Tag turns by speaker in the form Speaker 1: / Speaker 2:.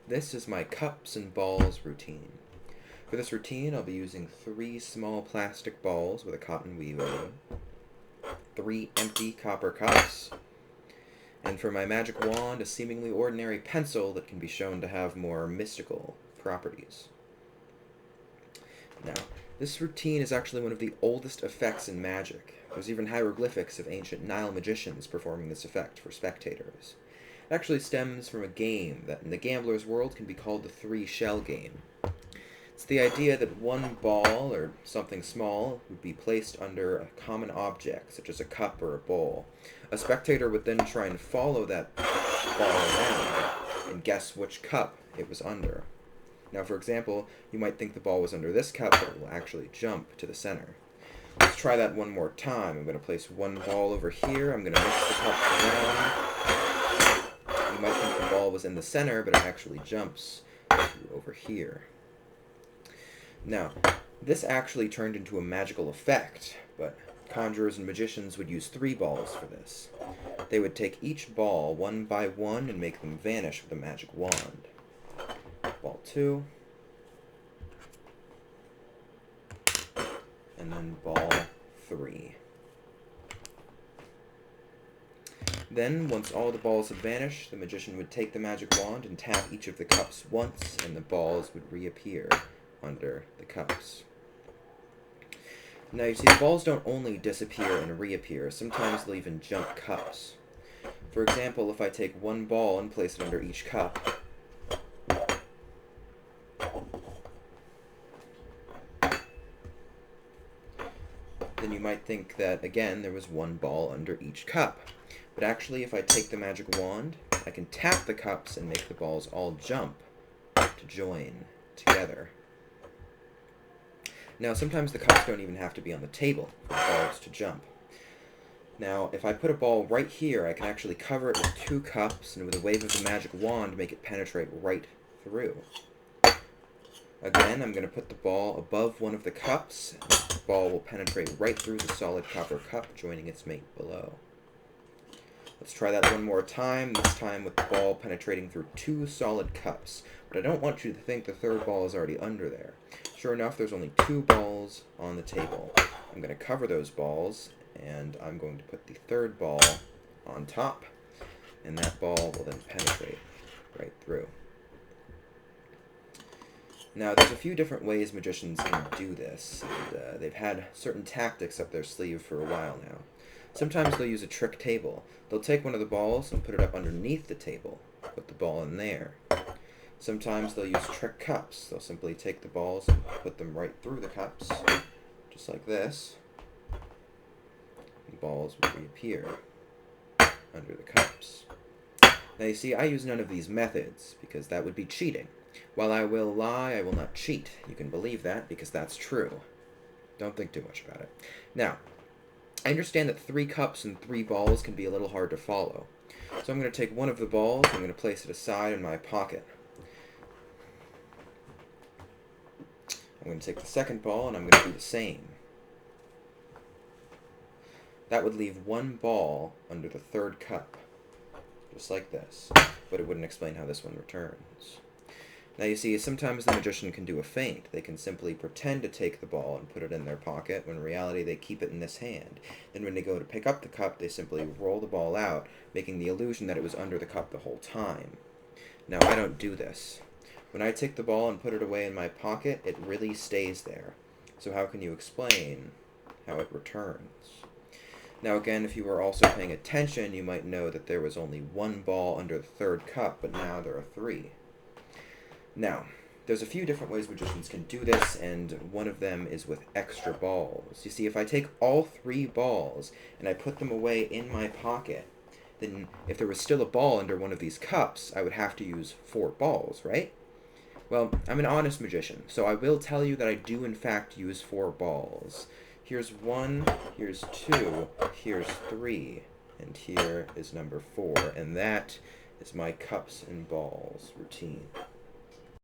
Speaker 1: This is my cups and balls routine. For this routine, I'll be using 3 small plastic balls with a cotton weave over them, 3 empty copper cups, and for my magic wand, a seemingly ordinary pencil that can be shown to have more mystical properties. Now, this routine is actually one of the oldest effects in magic. There's even hieroglyphics of ancient Nile magicians performing this effect for spectators. It actually stems from a game that in the gambler's world can be called the 3-shell game. It's the idea that one ball, or something small, would be placed under a common object, such as a cup or a bowl. A spectator would then try and follow that ball around and guess which cup it was under. Now, for example, you might think the ball was under this cup, but it will actually jump to the center. Let's try that one more time. I'm going to place one ball over here. I'm going to mix the cups around. You might think the ball was in the center, but it actually jumps to over here. Now, this actually turned into a magical effect, but conjurers and magicians would use 3 balls for this. They would take each ball one by one and make them vanish with a magic wand. Ball 2, and then ball 3. Then, once all the balls had vanished, the magician would take the magic wand and tap each of the cups once, and the balls would reappear under the cups. Now you see, the balls don't only disappear and reappear, sometimes they'll even jump cups. For example, if I take one ball and place it under each cup, then you might think that, again, there was one ball under each cup. But actually, if I take the magic wand, I can tap the cups and make the balls all jump to join together. Now, sometimes the cups don't even have to be on the table for the balls to jump. Now, if I put a ball right here, I can actually cover it with 2 cups, and with a wave of the magic wand, make it penetrate right through. Again, I'm going to put the ball above one of the cups, and the ball will penetrate right through the solid copper cup, joining its mate below. Let's try that one more time, this time with the ball penetrating through 2 solid cups. But I don't want you to think the 3rd ball is already under there. Sure enough, there's only 2 balls on the table. I'm going to cover those balls, and I'm going to put the 3rd ball on top, and that ball will then penetrate right through. Now, there's a few different ways magicians can do this, and they've had certain tactics up their sleeve for a while now. Sometimes they'll use a trick table. They'll take one of the balls and put it up underneath the table, put the ball in there. Sometimes they'll use trick cups. They'll simply take the balls and put them right through the cups, just like this. The balls will reappear under the cups. Now you see, I use none of these methods, because that would be cheating. While I will lie, I will not cheat. You can believe that, because that's true. Don't think too much about it. Now, I understand that 3 cups and 3 balls can be a little hard to follow. So I'm going to take one of the balls, I'm going to place it aside in my pocket. I'm going to take the second ball, and I'm going to do the same. That would leave 1 ball under the 3rd cup, just like this, but it wouldn't explain how this one returns. Now you see, sometimes the magician can do a feint. They can simply pretend to take the ball and put it in their pocket, when in reality they keep it in this hand. Then when they go to pick up the cup, they simply roll the ball out, making the illusion that it was under the cup the whole time. Now, I don't do this. When I take the ball and put it away in my pocket, it really stays there. So how can you explain how it returns? Now again, if you were also paying attention, you might know that there was only 1 ball under the 3rd cup, but now there are 3. Now, there's a few different ways magicians can do this, and one of them is with extra balls. You see, if I take all 3 balls and I put them away in my pocket, then if there was still a ball under one of these cups, I would have to use 4 balls, right? Well, I'm an honest magician, so I will tell you that I do in fact use 4 balls. Here's 1, here's 2, here's 3, and here is number 4, and that is my cups and balls routine.